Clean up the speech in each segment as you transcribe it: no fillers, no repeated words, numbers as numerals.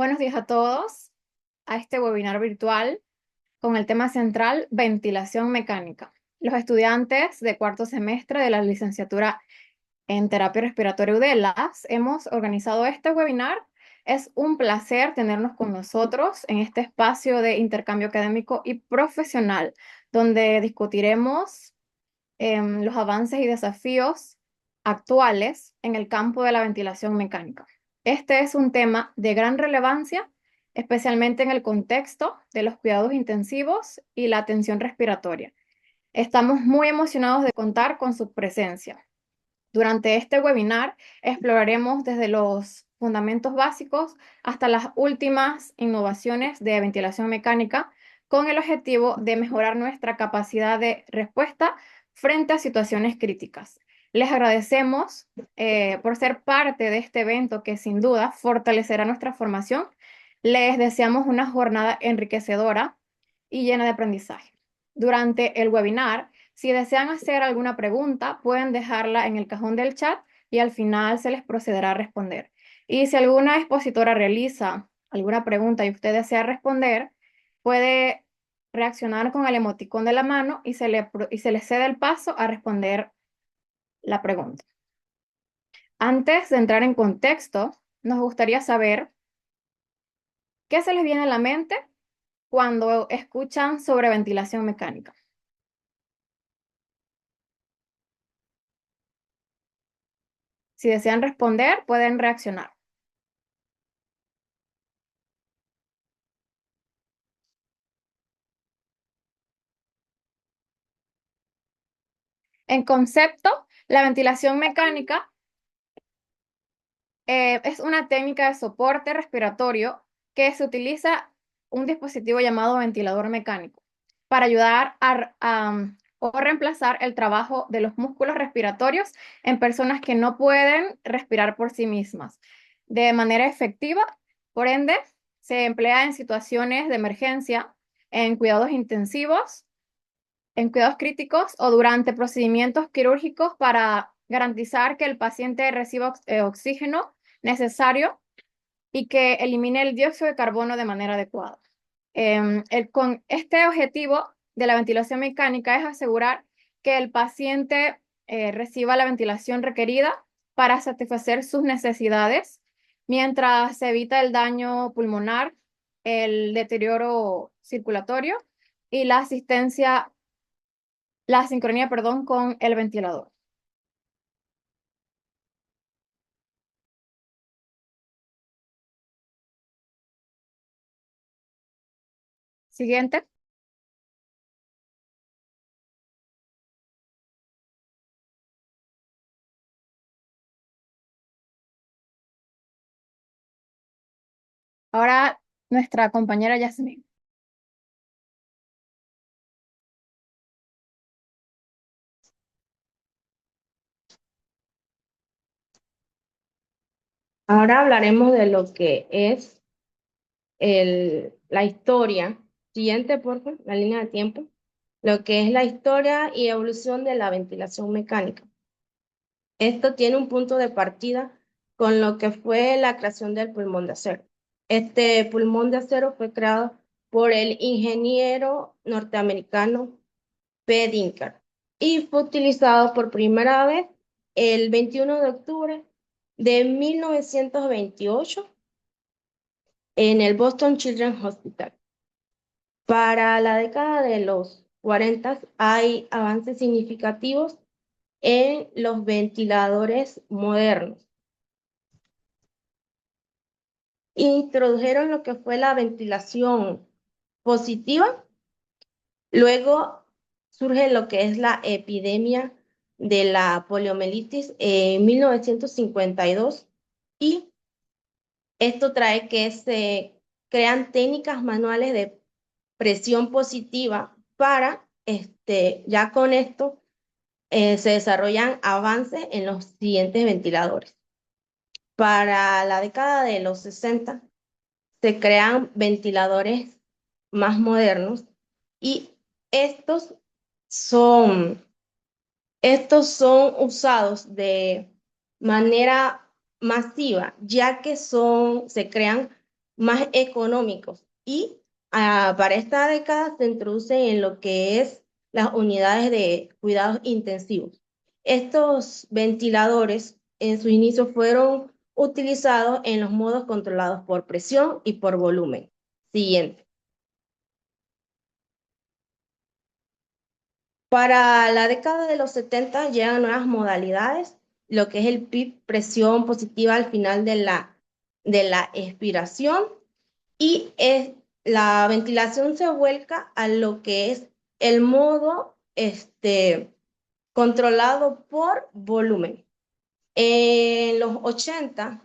Buenos días a todos a este webinar virtual con el tema central ventilación mecánica. Los estudiantes de cuarto semestre de la licenciatura en terapia respiratoria UDELAS hemos organizado este webinar. Es un placer tenernos con nosotros en este espacio de intercambio académico y profesional, donde discutiremos los avances y desafíos actuales en el campo de la ventilación mecánica. Este es un tema de gran relevancia, especialmente en el contexto de los cuidados intensivos y la atención respiratoria. Estamos muy emocionados de contar con su presencia. Durante este webinar exploraremos desde los fundamentos básicos hasta las últimas innovaciones de ventilación mecánica con el objetivo de mejorar nuestra capacidad de respuesta frente a situaciones críticas. Les agradecemos por ser parte de este evento que sin duda fortalecerá nuestra formación. Les deseamos una jornada enriquecedora y llena de aprendizaje. Durante el webinar, si desean hacer alguna pregunta, pueden dejarla en el cajón del chat y al final se les procederá a responder. Y si alguna expositora realiza alguna pregunta y usted desea responder, puede reaccionar con el emoticón de la mano y se le cede el paso a responder la pregunta. Antes de entrar en contexto, nos gustaría saber qué se les viene a la mente cuando escuchan sobre ventilación mecánica. Si desean responder, pueden reaccionar. En concepto, la ventilación mecánica es una técnica de soporte respiratorio que se utiliza un dispositivo llamado ventilador mecánico para ayudar o reemplazar el trabajo de los músculos respiratorios en personas que no pueden respirar por sí mismas de manera efectiva. Por ende, se emplea en situaciones de emergencia, en cuidados intensivos, en cuidados críticos o durante procedimientos quirúrgicos para garantizar que el paciente reciba oxígeno necesario y que elimine el dióxido de carbono de manera adecuada. Con este objetivo de la ventilación mecánica es asegurar que el paciente reciba la ventilación requerida para satisfacer sus necesidades, mientras se evita el daño pulmonar, el deterioro circulatorio y la sincronía, perdón, con el ventilador. Siguiente. Ahora nuestra compañera Yasmin. Ahora hablaremos de lo que es la historia. Siguiente, por favor, la línea de tiempo. Lo que es la historia y evolución de la ventilación mecánica. Esto tiene un punto de partida con lo que fue la creación del pulmón de acero. Este pulmón de acero fue creado por el ingeniero norteamericano P. Dinker y fue utilizado por primera vez el 21 de octubre de 1928 en el Boston Children's Hospital. Para la década de los 40 hay avances significativos en los ventiladores modernos. Introdujeron lo que fue la ventilación positiva, luego surge lo que es la epidemia de la poliomielitis en 1952 y esto trae que se crean técnicas manuales de presión positiva para, ya con esto, se desarrollan avances en los siguientes ventiladores. Para la década de los 60 se crean ventiladores más modernos y estos son, estos son usados de manera masiva, ya que se crean más económicos y para esta década se introducen en lo que es las unidades de cuidados intensivos. Estos ventiladores en su inicio fueron utilizados en los modos controlados por presión y por volumen. Siguiente. Para la década de los 70 llegan nuevas modalidades, lo que es el PIP, presión positiva al final de la expiración, y la ventilación se vuelca a lo que es el modo controlado por volumen. En los 80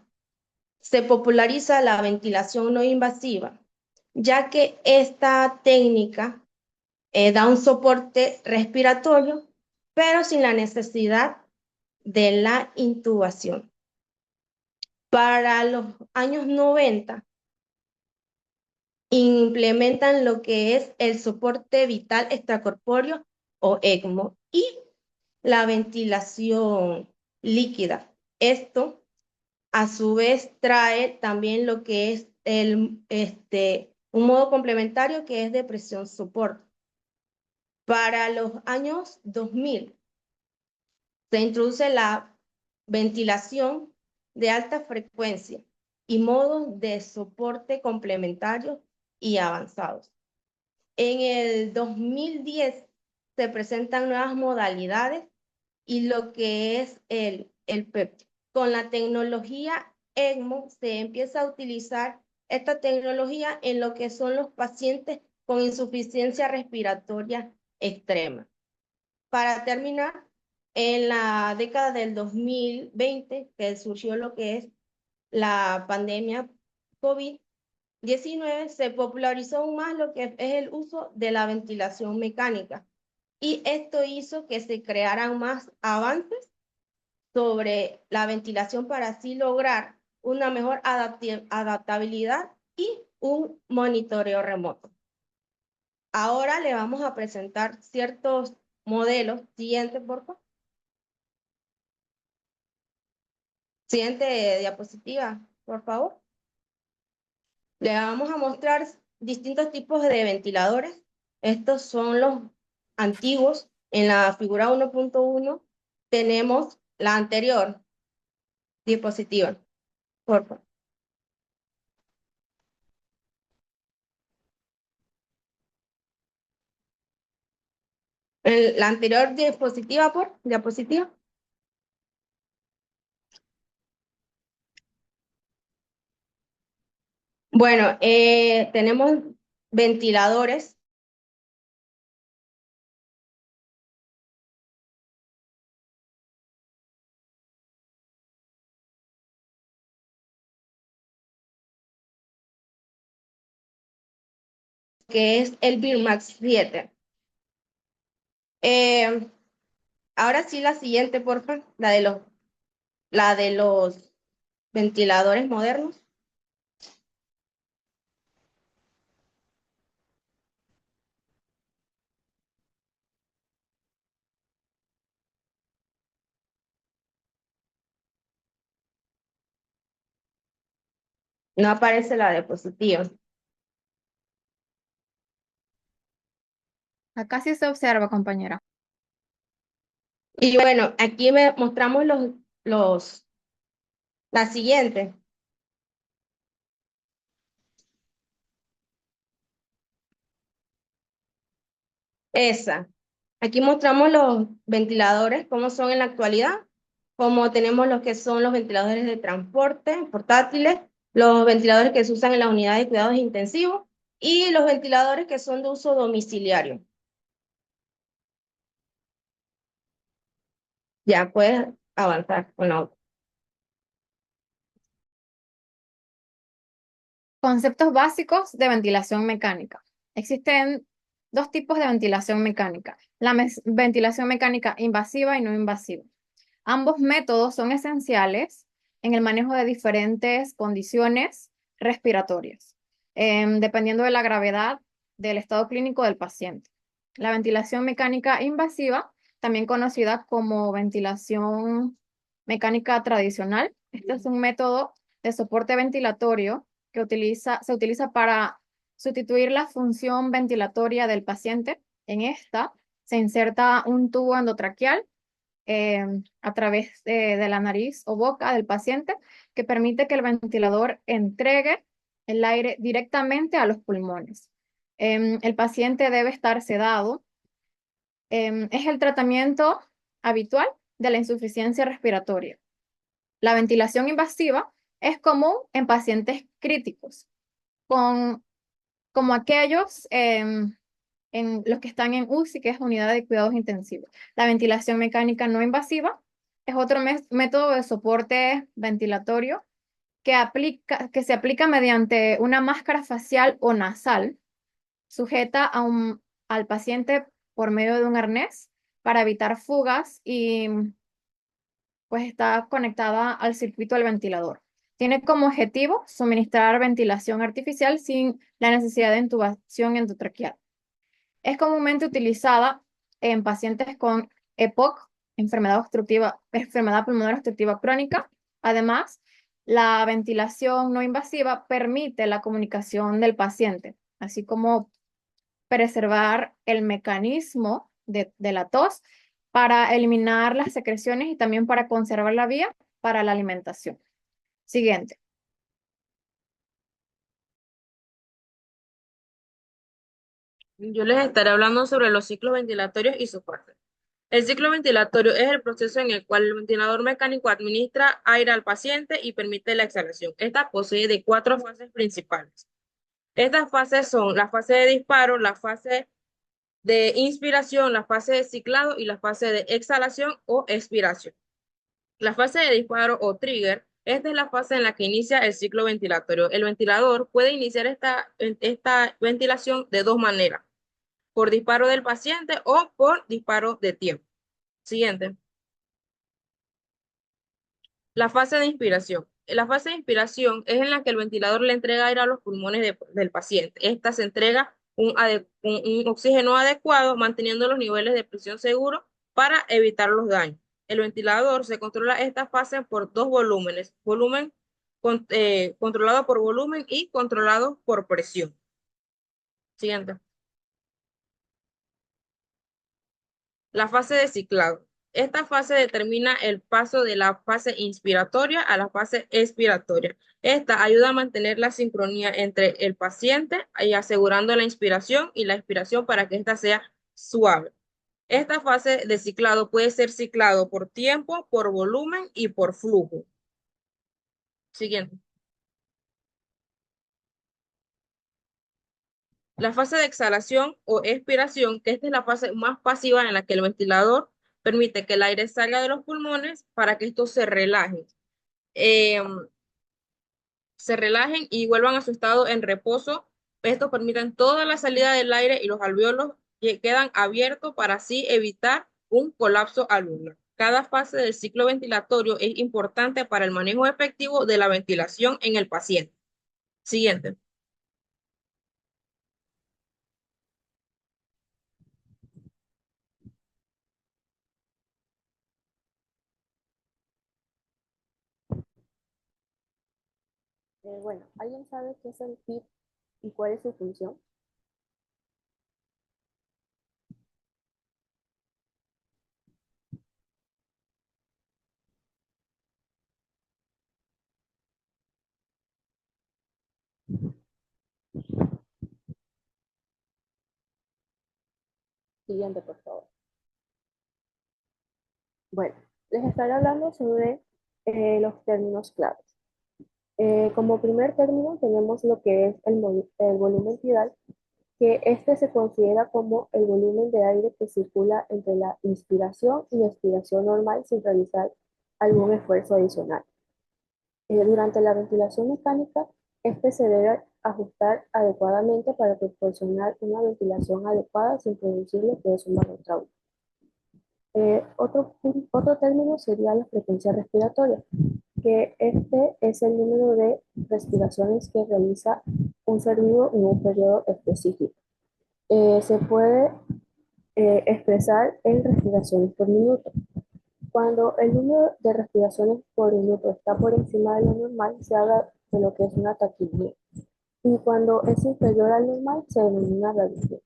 se populariza la ventilación no invasiva, ya que esta técnica da un soporte respiratorio, pero sin la necesidad de la intubación. Para los años 90, implementan lo que es el soporte vital extracorpóreo o ECMO y la ventilación líquida. Esto, a su vez, trae también lo que es un modo complementario que es de presión soporte. Para los años 2000, se introduce la ventilación de alta frecuencia y modos de soporte complementarios y avanzados. En el 2010 se presentan nuevas modalidades y lo que es el PEP. Con la tecnología ECMO se empieza a utilizar esta tecnología en lo que son los pacientes con insuficiencia respiratoria extrema. Para terminar, en la década del 2020, que surgió lo que es la pandemia COVID-19, se popularizó aún más lo que es el uso de la ventilación mecánica. Y esto hizo que se crearan más avances sobre la ventilación para así lograr una mejor adaptabilidad y un monitoreo remoto. Ahora le vamos a presentar ciertos modelos. Siguiente, por favor. Siguiente diapositiva, por favor. Le vamos a mostrar distintos tipos de ventiladores. Estos son los antiguos. En la figura 1.1 tenemos la anterior diapositiva, por favor. La anterior diapositiva, por diapositiva. Bueno, tenemos ventiladores que es el Birmax 7. Ahora sí, la siguiente, por favor, la de los ventiladores modernos. No aparece la diapositiva. Acá sí se observa, compañera. Y bueno, aquí mostramos la siguiente. Esa. Aquí mostramos los ventiladores, cómo son en la actualidad, como tenemos los que son los ventiladores de transporte portátiles, los ventiladores que se usan en las unidades de cuidados intensivos y los ventiladores que son de uso domiciliario. Ya puedes avanzar con la otra. Conceptos básicos de ventilación mecánica. Existen dos tipos de ventilación mecánica, la ventilación mecánica invasiva y no invasiva. Ambos métodos son esenciales en el manejo de diferentes condiciones respiratorias, dependiendo de la gravedad del estado clínico del paciente. La ventilación mecánica invasiva, también conocida como ventilación mecánica tradicional, este es un método de soporte ventilatorio que se utiliza para sustituir la función ventilatoria del paciente. En esta se inserta un tubo endotraqueal a través de la nariz o boca del paciente que permite que el ventilador entregue el aire directamente a los pulmones. El paciente debe estar sedado. Es el tratamiento habitual de la insuficiencia respiratoria. La ventilación invasiva es común en pacientes críticos, como aquellos en los que están en UCI, que es unidad de cuidados intensivos. La ventilación mecánica no invasiva es otro método de soporte ventilatorio que se aplica mediante una máscara facial o nasal sujeta al paciente por medio de un arnés para evitar fugas y pues está conectada al circuito del ventilador. Tiene como objetivo suministrar ventilación artificial sin la necesidad de intubación endotraqueal. Es comúnmente utilizada en pacientes con EPOC, enfermedad pulmonar obstructiva crónica. Además, la ventilación no invasiva permite la comunicación del paciente, así como preservar el mecanismo de la tos para eliminar las secreciones y también para conservar la vía para la alimentación. Siguiente. Yo les estaré hablando sobre los ciclos ventilatorios y su parte. El ciclo ventilatorio es el proceso en el cual el ventilador mecánico administra aire al paciente y permite la exhalación. Esta posee de cuatro fases principales. Estas fases son la fase de disparo, la fase de inspiración, la fase de ciclado y la fase de exhalación o expiración. La fase de disparo o trigger, esta es la fase en la que inicia el ciclo ventilatorio. El ventilador puede iniciar esta ventilación de dos maneras, por disparo del paciente o por disparo de tiempo. Siguiente. La fase de inspiración. La fase de inspiración es en la que el ventilador le entrega aire a los pulmones del paciente. Esta se entrega un oxígeno adecuado, manteniendo los niveles de presión seguros para evitar los daños. El ventilador se controla esta fase por dos volúmenes, controlado por volumen y controlado por presión. Siguiente. La fase de ciclado. Esta fase determina el paso de la fase inspiratoria a la fase expiratoria. Esta ayuda a mantener la sincronía entre el paciente y asegurando la inspiración y la expiración para que ésta sea suave. Esta fase de ciclado puede ser ciclado por tiempo, por volumen y por flujo. Siguiente. La fase de exhalación o expiración, que esta es la fase más pasiva en la que el ventilador permite que el aire salga de los pulmones para que estos eh, se relajen y vuelvan a su estado en reposo. Estos permiten toda la salida del aire y los alvéolos quedan abiertos para así evitar un colapso alveolar. Cada fase del ciclo ventilatorio es importante para el manejo efectivo de la ventilación en el paciente. Siguiente. Bueno, ¿alguien sabe qué es el PIP y cuál es su función? Siguiente, por favor. Bueno, les estaré hablando sobre los términos claves. Como primer término tenemos lo que es el volumen tidal, que este se considera como el volumen de aire que circula entre la inspiración y expiración normal sin realizar algún esfuerzo adicional. Durante la ventilación mecánica, este se debe ajustar adecuadamente para proporcionar una ventilación adecuada sin producir lo que es un barotrauma. Otro término sería la frecuencia respiratoria, que este es el número de respiraciones que realiza un ser vivo en un periodo específico. Se puede expresar en respiraciones por minuto. Cuando el número de respiraciones por minuto está por encima de lo normal, de lo que es una taquipnea. Y cuando es inferior al normal se denomina radiografía.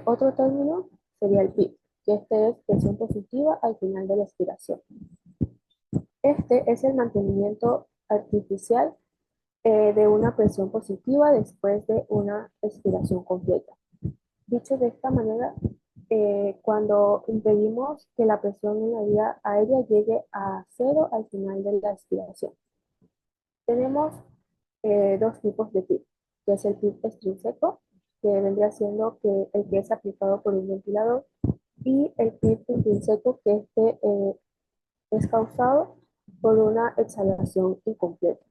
Otro término sería el PIB, que este es presión positiva al final de la expiración. Este es el mantenimiento artificial de una presión positiva después de una expiración completa. Dicho de esta manera, cuando impedimos que la presión en la vía aérea llegue a cero al final de la expiración. Tenemos dos tipos de PIB, que es el PIB extrínseco, que vendría siendo el que es aplicado por un ventilador, y el PIB intrínseco, que es causado por una exhalación incompleta.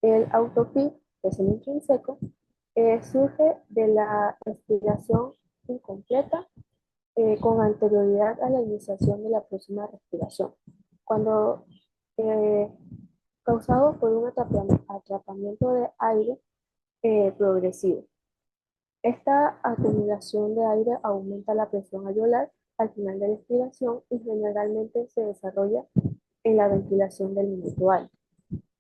El autopip, que es el intrínseco, surge de la respiración incompleta con anterioridad a la iniciación de la próxima respiración, cuando eh, causado por un atrapamiento de aire progresivo. Esta acumulación de aire aumenta la presión alveolar al final de la expiración y generalmente se desarrolla en la ventilación del minuto alto,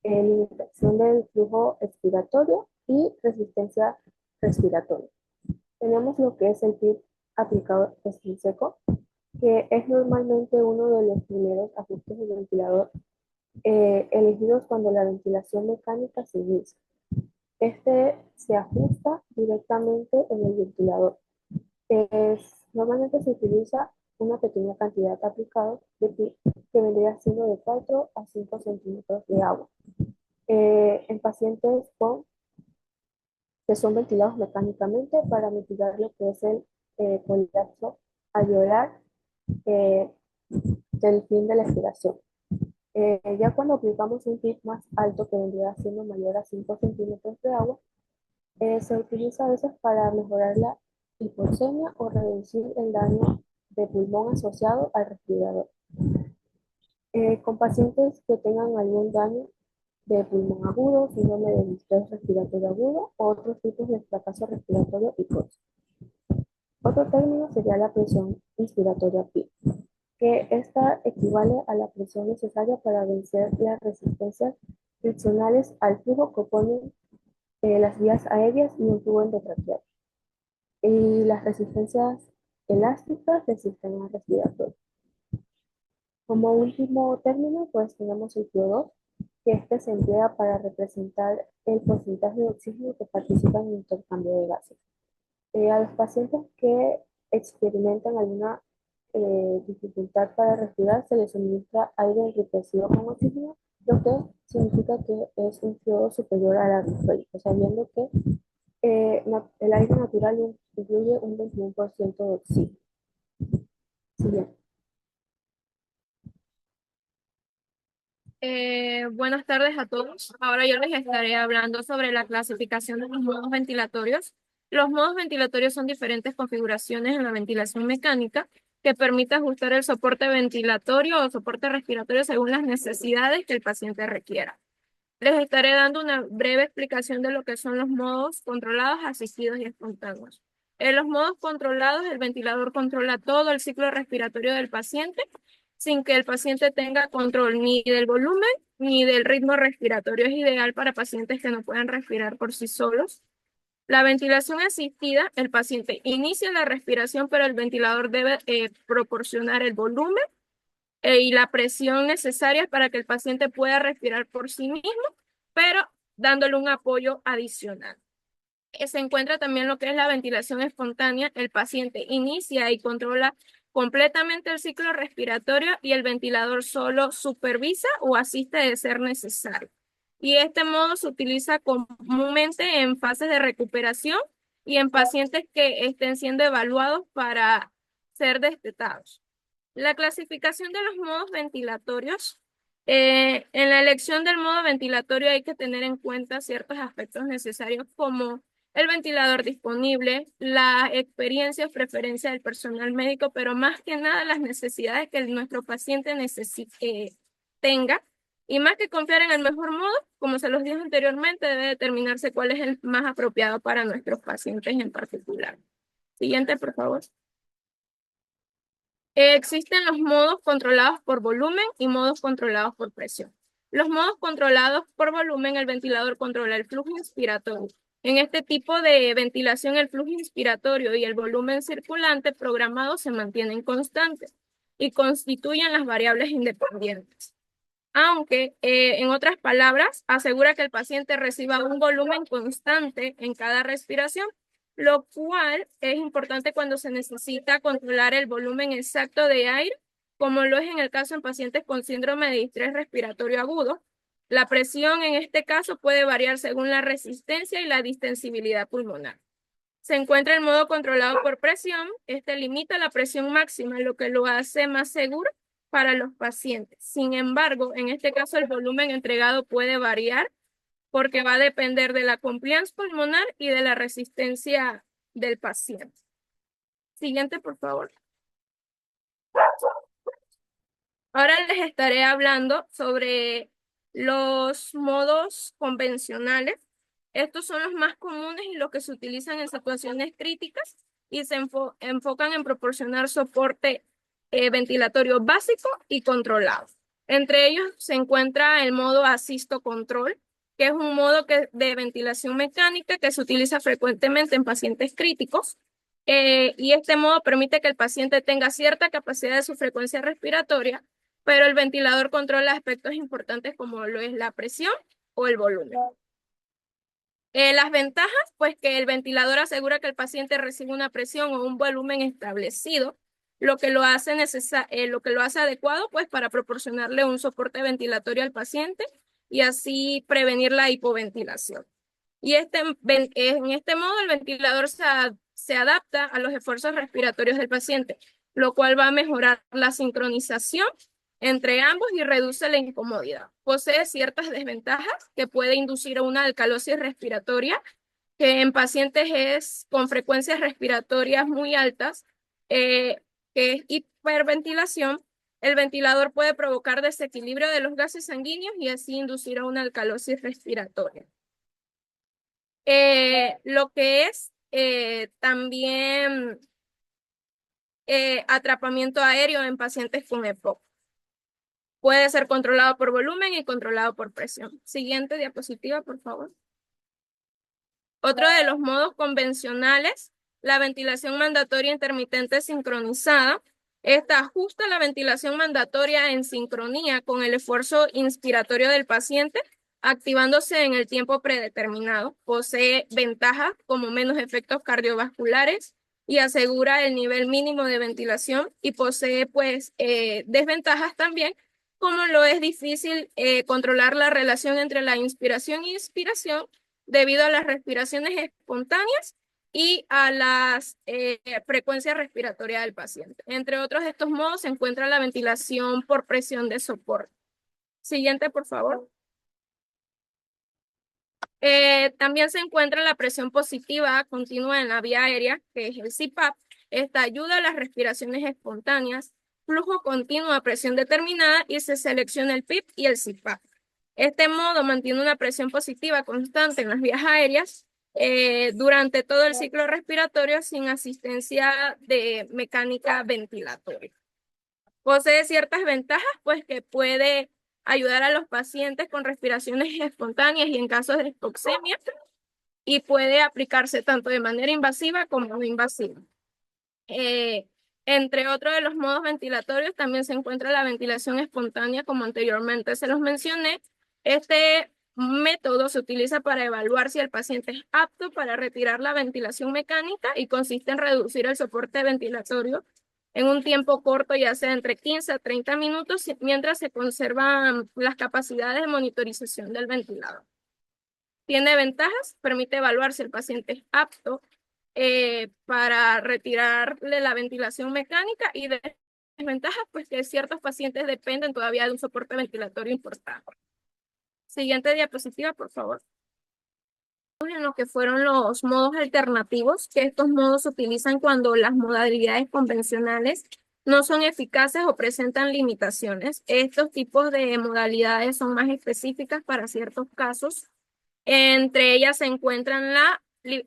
limitación del flujo expiratorio y resistencia respiratoria. Tenemos lo que es el PIB aplicado extrínseco, que es normalmente uno de los primeros ajustes del ventilador elegidos cuando la ventilación mecánica se inicia. Este se ajusta directamente en el ventilador. Normalmente se utiliza una pequeña cantidad aplicada de PIB que vendría siendo de 4 a 5 centímetros de agua. En pacientes que son ventilados mecánicamente para mitigar lo que es el colapso alveolar eh, del fin de la expiración. Ya cuando aplicamos un PIB más alto que vendría siendo mayor a 5 centímetros de agua, se utiliza a veces para mejorar la hipoxemia o reducir el daño de pulmón asociado al respirador. Con pacientes que tengan algún daño de pulmón agudo, síndrome de distrés respiratorio agudo o otros tipos de fracaso respiratorio y cosas. Otro término sería la presión inspiratoria PIB, que esta equivale a la presión necesaria para vencer las resistencias friccionales al flujo que oponen las vías aéreas y un tubo endotraqueal. Y las resistencias elásticas del sistema respiratorio. Como último término, pues tenemos el PO2, que este se emplea para representar el porcentaje de oxígeno que participa en el intercambio de gases. A los pacientes que experimentan alguna dificultad para respirar, se les suministra aire enriquecido con oxígeno, lo que significa que es un PO2 superior al atmosférico, sabiendo que el aire natural incluye un 21% de oxígeno. Siguiente. Buenas tardes a todos. Ahora yo les estaré hablando sobre la clasificación de los modos ventilatorios. Los modos ventilatorios son diferentes configuraciones en la ventilación mecánica que permite ajustar el soporte ventilatorio o soporte respiratorio según las necesidades que el paciente requiera. Les estaré dando una breve explicación de lo que son los modos controlados, asistidos y espontáneos. En los modos controlados, el ventilador controla todo el ciclo respiratorio del paciente sin que el paciente tenga control ni del volumen ni del ritmo respiratorio. Es ideal para pacientes que no puedan respirar por sí solos. La ventilación asistida, el paciente inicia la respiración, pero el ventilador debe proporcionar el volumen y la presión necesarias para que el paciente pueda respirar por sí mismo, pero dándole un apoyo adicional. Se encuentra también lo que es la ventilación espontánea. El paciente inicia y controla completamente el ciclo respiratorio y el ventilador solo supervisa o asiste de ser necesario. Y este modo se utiliza comúnmente en fases de recuperación y en pacientes que estén siendo evaluados para ser destetados. La clasificación de los modos ventilatorios. En la elección del modo ventilatorio hay que tener en cuenta ciertos aspectos necesarios como el ventilador disponible, la experiencia o preferencia del personal médico, pero más que nada las necesidades que nuestro paciente tenga. Y más que confiar en el mejor modo, como se los dije anteriormente, debe determinarse cuál es el más apropiado para nuestros pacientes en particular. Siguiente, por favor. Existen los modos controlados por volumen y modos controlados por presión. Los modos controlados por volumen, el ventilador controla el flujo inspiratorio. En este tipo de ventilación, el flujo inspiratorio y el volumen circulante programado se mantienen constantes y constituyen las variables independientes. Aunque, en otras palabras, asegura que el paciente reciba un volumen constante en cada respiración, lo cual es importante cuando se necesita controlar el volumen exacto de aire, como lo es en el caso en pacientes con síndrome de distrés respiratorio agudo. La presión en este caso puede variar según la resistencia y la distensibilidad pulmonar. Se encuentra el modo controlado por presión. Este limita la presión máxima, lo que lo hace más seguro para los pacientes. Sin embargo, en este caso el volumen entregado puede variar porque va a depender de la compliance pulmonar y de la resistencia del paciente. Siguiente, por favor. Ahora les estaré hablando sobre los modos convencionales. Estos son los más comunes y los que se utilizan en situaciones críticas y se enfocan en proporcionar soporte ventilatorio básico y controlado. Entre ellos se encuentra el modo asisto control, que es un modo de ventilación mecánica que se utiliza frecuentemente en pacientes críticos. Y este modo permite que el paciente tenga cierta capacidad de su frecuencia respiratoria, pero el ventilador controla aspectos importantes como lo es la presión o el volumen. Las ventajas, pues que el ventilador asegura que el paciente recibe una presión o un volumen establecido, lo que lo hace adecuado pues para proporcionarle un soporte ventilatorio al paciente y así prevenir la hipoventilación. Y en este modo el ventilador se adapta a los esfuerzos respiratorios del paciente, lo cual va a mejorar la sincronización entre ambos y reduce la incomodidad. Posee ciertas desventajas que puede inducir a una alcalosis respiratoria, que en pacientes es con frecuencias respiratorias muy altas, que es hiperventilación. El ventilador puede provocar desequilibrio de los gases sanguíneos y así inducir a una alcalosis respiratoria. Lo que es también atrapamiento aéreo en pacientes con EPOC. Puede ser controlado por volumen y controlado por presión. Siguiente diapositiva, por favor. Otro de los modos convencionales, la ventilación mandatoria intermitente sincronizada. Esta ajusta la ventilación mandatoria en sincronía con el esfuerzo inspiratorio del paciente, activándose en el tiempo predeterminado. Posee ventajas como menos efectos cardiovasculares y asegura el nivel mínimo de ventilación, y posee pues desventajas también, como lo es difícil controlar la relación entre la inspiración y expiración debido a las respiraciones espontáneas y a las frecuencias respiratorias del paciente. Entre otros de estos modos se encuentra la ventilación por presión de soporte. Siguiente, por favor. También se encuentra la presión positiva continua en la vía aérea, que es el CPAP. Esta ayuda a las respiraciones espontáneas, flujo continuo a presión determinada, y se selecciona el PIP y el CPAP. Este modo mantiene una presión positiva constante en las vías aéreas durante todo el ciclo respiratorio sin asistencia de mecánica ventilatoria. Posee ciertas ventajas, pues que puede ayudar a los pacientes con respiraciones espontáneas y en casos de hipoxemia, y puede aplicarse tanto de manera invasiva como no invasiva. Entre otros de los modos ventilatorios también se encuentra la ventilación espontánea, como anteriormente se los mencioné. Este método se utiliza para evaluar si el paciente es apto para retirar la ventilación mecánica y consiste en reducir el soporte ventilatorio en un tiempo corto, ya sea entre 15 a 30 minutos, mientras se conservan las capacidades de monitorización del ventilador. Tiene ventajas, permite evaluar si el paciente es apto para retirarle la ventilación mecánica, y desventajas, pues que ciertos pacientes dependen todavía de un soporte ventilatorio importante. Siguiente diapositiva, por favor. En lo que fueron los modos alternativos, que estos modos se utilizan cuando las modalidades convencionales no son eficaces o presentan limitaciones. Estos tipos de modalidades son más específicas para ciertos casos. Entre ellas se encuentran la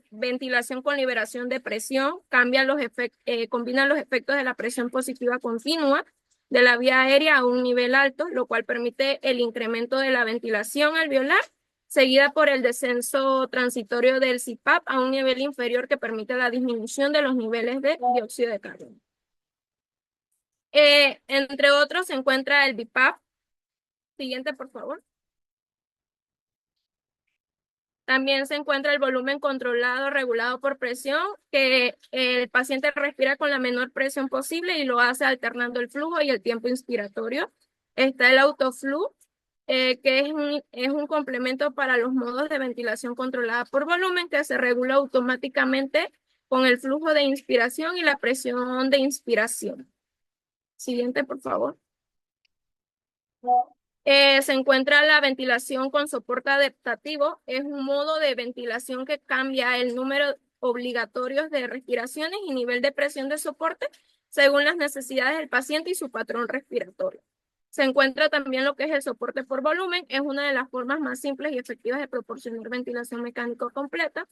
ventilación con liberación de presión, combinan los efectos de la presión positiva continua de la vía aérea a un nivel alto, lo cual permite el incremento de la ventilación alveolar, seguida por el descenso transitorio del CPAP a un nivel inferior que permite la disminución de los niveles de dióxido de carbono. Entre otros se encuentra el BiPAP. Siguiente, por favor. También se encuentra el volumen controlado, regulado por presión, que el paciente respira con la menor presión posible y lo hace alternando el flujo y el tiempo inspiratorio. Está el autoflu, que es un complemento para los modos de ventilación controlada por volumen, que se regula automáticamente con el flujo de inspiración y la presión de inspiración. Siguiente, por favor. Se encuentra la ventilación con soporte adaptativo. Es un modo de ventilación que cambia el número obligatorio de respiraciones y nivel de presión de soporte según las necesidades del paciente y su patrón respiratorio. Se encuentra también lo que es el soporte por volumen. Es una de las formas más simples y efectivas de proporcionar ventilación mecánica completa.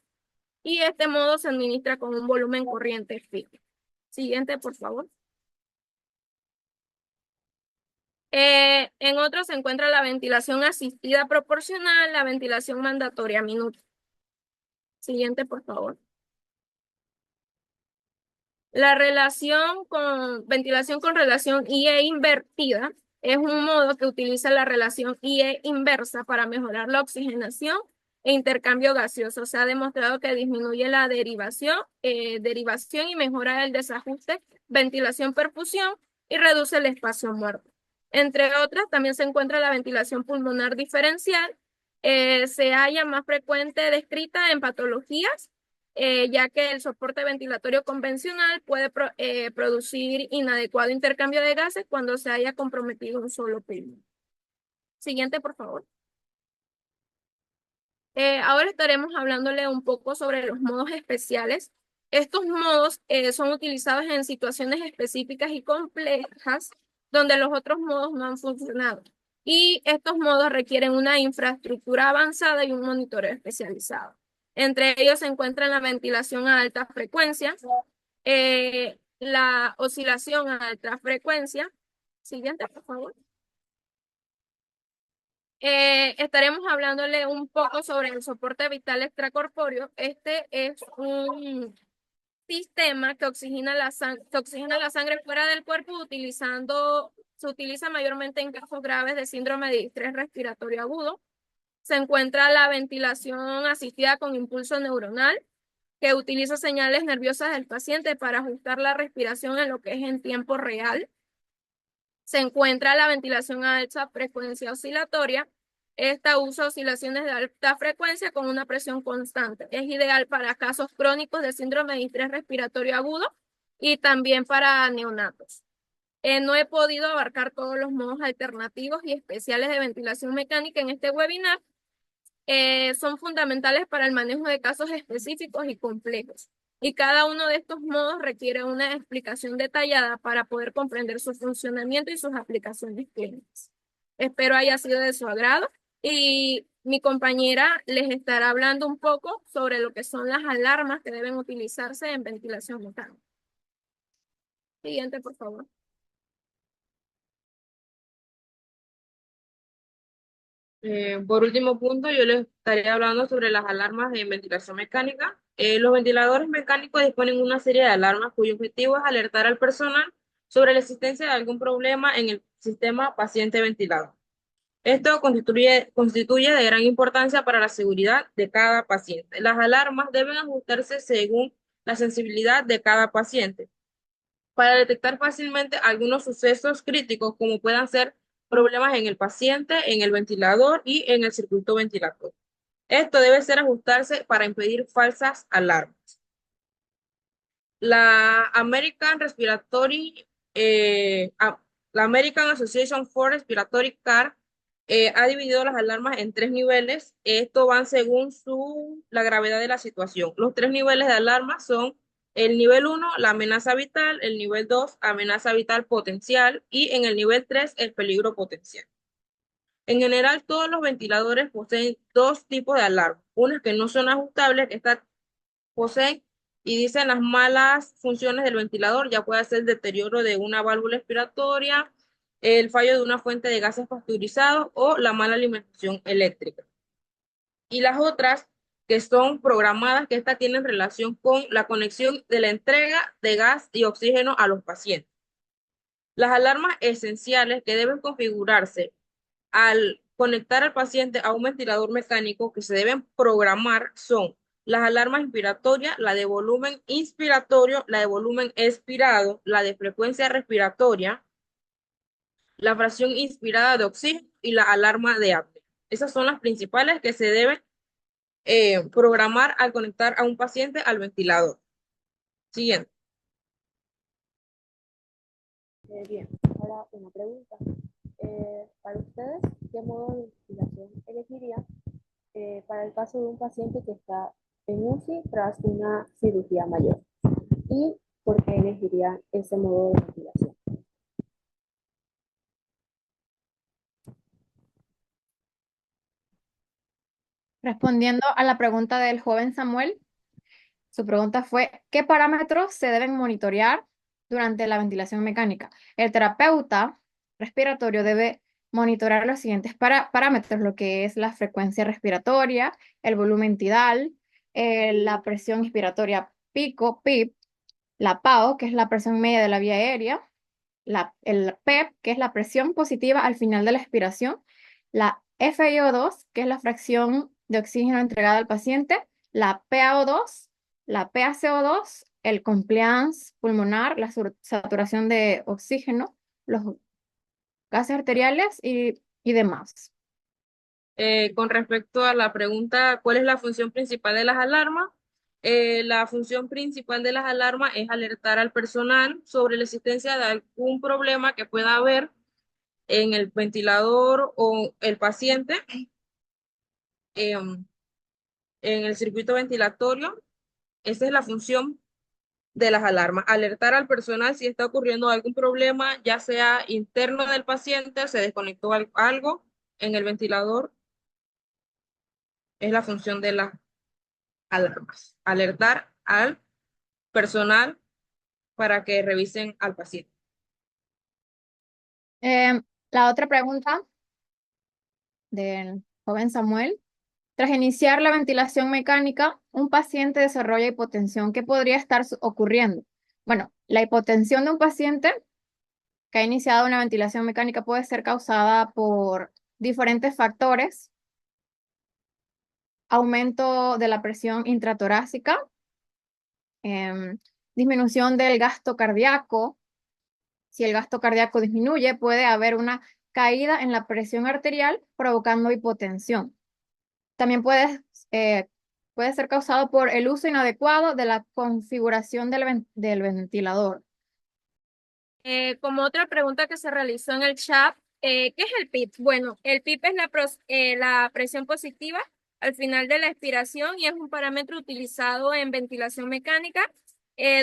Y este modo se administra con un volumen corriente fijo. Siguiente, por favor. En otros se encuentra la ventilación asistida proporcional, la ventilación mandatoria minuto. Siguiente, por favor. La ventilación con relación IE invertida es un modo que utiliza la relación IE inversa para mejorar la oxigenación e intercambio gaseoso. Se ha demostrado que disminuye la derivación y mejora el desajuste, ventilación-perfusión y reduce el espacio muerto. Entre otras, también se encuentra la ventilación pulmonar diferencial. Se halla más frecuente descrita en patologías, ya que el soporte ventilatorio convencional puede producir inadecuado intercambio de gases cuando se haya comprometido un solo pulmón. Siguiente, por favor. Ahora estaremos hablándole un poco sobre los modos especiales. Estos modos son utilizados en situaciones específicas y complejas donde los otros modos no han funcionado. Y estos modos requieren una infraestructura avanzada y un monitoreo especializado. Entre ellos se encuentran la ventilación a alta frecuencia, la oscilación a alta frecuencia. Siguiente, por favor. Estaremos hablándole un poco sobre el soporte vital extracorpóreo. Este es un sistema que oxigena la sangre fuera del cuerpo se utiliza mayormente en casos graves de síndrome de distrés respiratorio agudo. Se encuentra la ventilación asistida con impulso neuronal, que utiliza señales nerviosas del paciente para ajustar la respiración en lo que es en tiempo real. Se encuentra la ventilación a alta frecuencia oscilatoria. Esta usa oscilaciones de alta frecuencia con una presión constante. Es ideal para casos crónicos de síndrome de distrés respiratorio agudo y también para neonatos. No he podido abarcar todos los modos alternativos y especiales de ventilación mecánica en este webinar. Son fundamentales para el manejo de casos específicos y complejos. Y cada uno de estos modos requiere una explicación detallada para poder comprender su funcionamiento y sus aplicaciones clínicas. Espero haya sido de su agrado y mi compañera les estará hablando un poco sobre lo que son las alarmas que deben utilizarse en ventilación mecánica. Siguiente, por favor. Por último punto, yo les estaré hablando sobre las alarmas de ventilación mecánica. Los ventiladores mecánicos disponen de una serie de alarmas cuyo objetivo es alertar al personal sobre la existencia de algún problema en el sistema paciente ventilado. Esto constituye de gran importancia para la seguridad de cada paciente. Las alarmas deben ajustarse según la sensibilidad de cada paciente para detectar fácilmente algunos sucesos críticos como puedan ser problemas en el paciente, en el ventilador y en el circuito ventilatorio. Esto debe ser ajustarse para impedir falsas alarmas. La American la American Association for Respiratory Care ha dividido las alarmas en 3 niveles. Esto van según la gravedad de la situación. Los 3 niveles de alarma son el nivel 1, la amenaza vital, el nivel 2, amenaza vital potencial y en el nivel 3, el peligro potencial. En general, todos los ventiladores poseen 2 tipos de alarma. Unas que no son ajustables, que estas poseen y dicen las malas funciones del ventilador, ya puede ser deterioro de una válvula expiratoria, el fallo de una fuente de gases pasteurizados o la mala alimentación eléctrica. Y las otras que son programadas, que estas tienen relación con la conexión de la entrega de gas y oxígeno a los pacientes. Las alarmas esenciales que deben configurarse al conectar al paciente a un ventilador mecánico que se deben programar son las alarmas inspiratorias, la de volumen inspiratorio, la de volumen expirado, la de frecuencia respiratoria, la fracción inspirada de oxígeno y la alarma de apnea. Esas son las principales que se deben programar al conectar a un paciente al ventilador. Siguiente. Bien, ahora una pregunta. Para ustedes, ¿qué modo de ventilación elegirían para el caso de un paciente que está en UCI tras una cirugía mayor? ¿Y por qué elegirían ese modo de ventilación? Respondiendo a la pregunta del joven Samuel, su pregunta fue, ¿qué parámetros se deben monitorear durante la ventilación mecánica? El terapeuta respiratorio debe monitorear los siguientes parámetros, lo que es la frecuencia respiratoria, el volumen tidal, la presión inspiratoria pico, PIP, la PAO, que es la presión media de la vía aérea, el PEP, que es la presión positiva al final de la expiración, la FiO2, que es la fracción de oxígeno entregada al paciente, la PaO2, la PaCO2, el compliance pulmonar, la saturación de oxígeno, los gases arteriales y demás. Con respecto a la pregunta, ¿cuál es la función principal de las alarmas? La función principal de las alarmas es alertar al personal sobre la existencia de algún problema que pueda haber en el ventilador o el paciente, en el circuito ventilatorio. Esa es la función de las alarmas, alertar al personal si está ocurriendo algún problema, ya sea interno del paciente, se desconectó algo en el ventilador. Es la función de las alarmas, alertar al personal para que revisen al paciente. La otra pregunta del joven Samuel. Tras iniciar la ventilación mecánica, un paciente desarrolla hipotensión. ¿Qué podría estar ocurriendo? Bueno, la hipotensión de un paciente que ha iniciado una ventilación mecánica puede ser causada por diferentes factores: aumento de la presión intratorácica, disminución del gasto cardíaco. Si el gasto cardíaco disminuye, puede haber una caída en la presión arterial provocando hipotensión. También puede ser causado por el uso inadecuado de la configuración del ventilador. Como otra pregunta que se realizó en el chat, ¿qué es el PIP? Bueno, el PIP es la presión positiva al final de la expiración y es un parámetro utilizado en ventilación mecánica,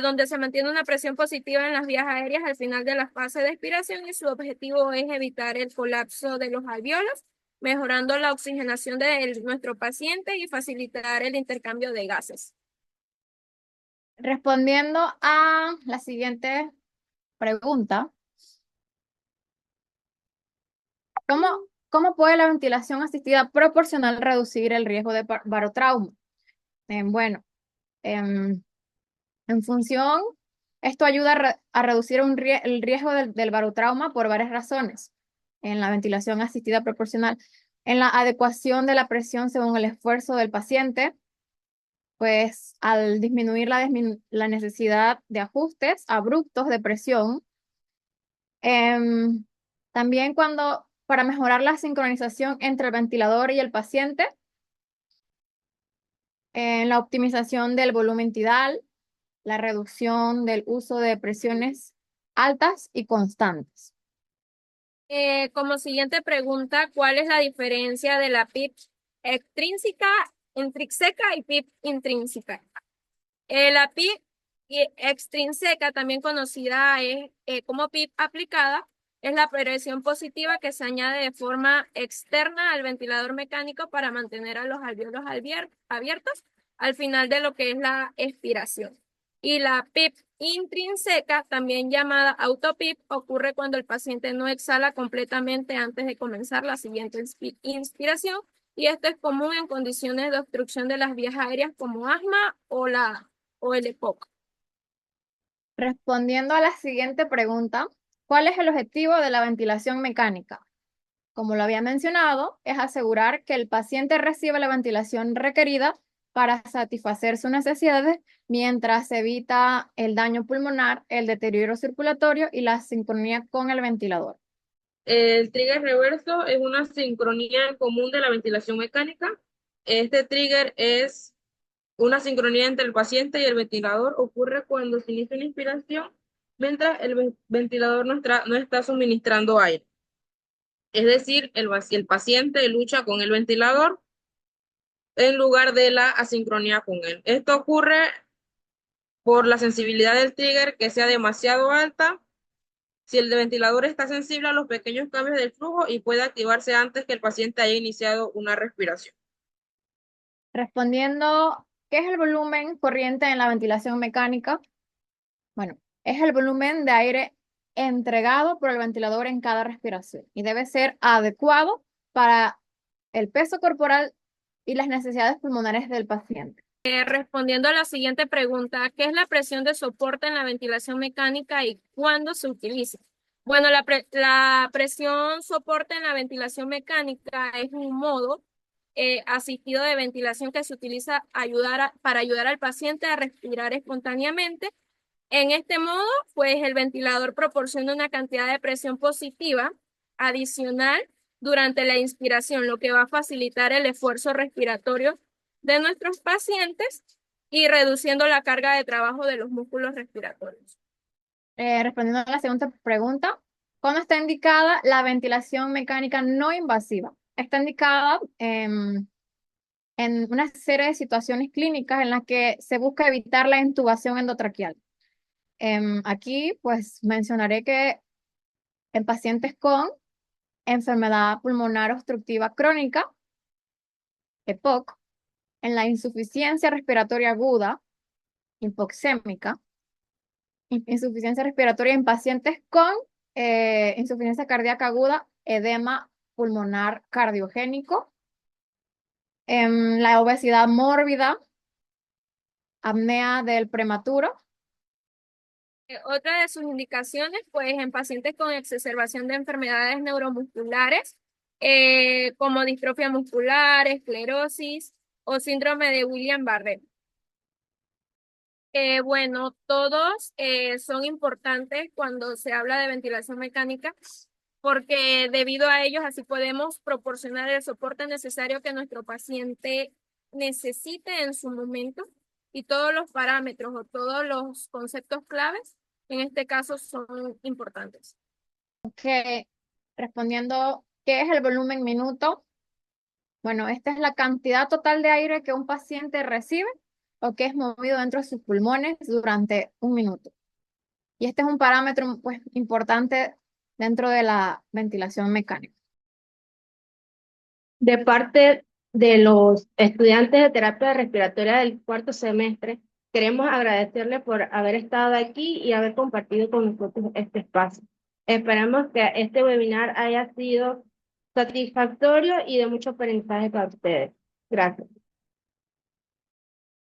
donde se mantiene una presión positiva en las vías aéreas al final de la fase de expiración y su objetivo es evitar el colapso de los alvéolos, mejorando la oxigenación de nuestro paciente y facilitar el intercambio de gases. Respondiendo a la siguiente pregunta, ¿cómo puede la ventilación asistida proporcional reducir el riesgo de barotrauma? Bueno, en función, esto ayuda a reducir el riesgo del barotrauma por varias razones. En la ventilación asistida proporcional, en la adecuación de la presión según el esfuerzo del paciente, pues al disminuir la necesidad de ajustes abruptos de presión. También para mejorar la sincronización entre el ventilador y el paciente, en la optimización del volumen tidal, la reducción del uso de presiones altas y constantes. Como siguiente pregunta, ¿cuál es la diferencia de la PIP intrínseca y PIP intrínseca? La PIP extrínseca, también conocida como PIP aplicada, es la presión positiva que se añade de forma externa al ventilador mecánico para mantener a los alvéolos abiertos al final de lo que es la expiración. Y la PIP intrínseca, también llamada autopip, ocurre cuando el paciente no exhala completamente antes de comenzar la siguiente inspiración, y esto es común en condiciones de obstrucción de las vías aéreas como asma o el EPOC. Respondiendo a la siguiente pregunta, ¿cuál es el objetivo de la ventilación mecánica? Como lo había mencionado, es asegurar que el paciente reciba la ventilación requerida para satisfacer sus necesidades mientras se evita el daño pulmonar, el deterioro circulatorio y la sincronía con el ventilador. El trigger reverso es una sincronía en común de la ventilación mecánica. Este trigger es una sincronía entre el paciente y el ventilador. Ocurre cuando se inicia una inspiración mientras el ventilador no está suministrando aire. Es decir, el paciente lucha con el ventilador en lugar de la asincronía con él. Esto ocurre por la sensibilidad del trigger que sea demasiado alta. Si el ventilador está sensible a los pequeños cambios del flujo y puede activarse antes que el paciente haya iniciado una respiración. Respondiendo, ¿qué es el volumen corriente en la ventilación mecánica? Bueno, es el volumen de aire entregado por el ventilador en cada respiración y debe ser adecuado para el peso corporal y las necesidades pulmonares del paciente. Respondiendo a la siguiente pregunta, ¿qué es la presión de soporte en la ventilación mecánica y cuándo se utiliza? Bueno, la presión soporte en la ventilación mecánica es un modo asistido de ventilación que se utiliza para ayudar al paciente a respirar espontáneamente. En este modo, pues el ventilador proporciona una cantidad de presión positiva adicional durante la inspiración, lo que va a facilitar el esfuerzo respiratorio de nuestros pacientes y reduciendo la carga de trabajo de los músculos respiratorios. Respondiendo a la segunda pregunta, ¿cuándo está indicada la ventilación mecánica no invasiva? Está indicada en una serie de situaciones clínicas en las que se busca evitar la intubación endotraqueal. Aquí, pues, mencionaré que en pacientes con enfermedad pulmonar obstructiva crónica, EPOC, en la insuficiencia respiratoria aguda, hipoxémica, insuficiencia respiratoria en pacientes con insuficiencia cardíaca aguda, edema pulmonar cardiogénico, en la obesidad mórbida, apnea del prematuro. Otra de sus indicaciones, pues en pacientes con exacerbación de enfermedades neuromusculares, como distrofia muscular, esclerosis o síndrome de Guillain-Barré. Bueno, todos son importantes cuando se habla de ventilación mecánica, porque debido a ellos así podemos proporcionar el soporte necesario que nuestro paciente necesite en su momento, y todos los parámetros o todos los conceptos claves en este caso son importantes. Respondiendo, ¿qué es el volumen minuto? Bueno, esta es la cantidad total de aire que un paciente recibe o que es movido dentro de sus pulmones durante un minuto. Y este es un parámetro, pues, importante dentro de la ventilación mecánica. De parte de los estudiantes de terapia respiratoria del cuarto semestre, queremos agradecerle por haber estado aquí y haber compartido con nosotros este espacio. Esperamos que este webinar haya sido satisfactorio y de mucho aprendizaje para ustedes. Gracias.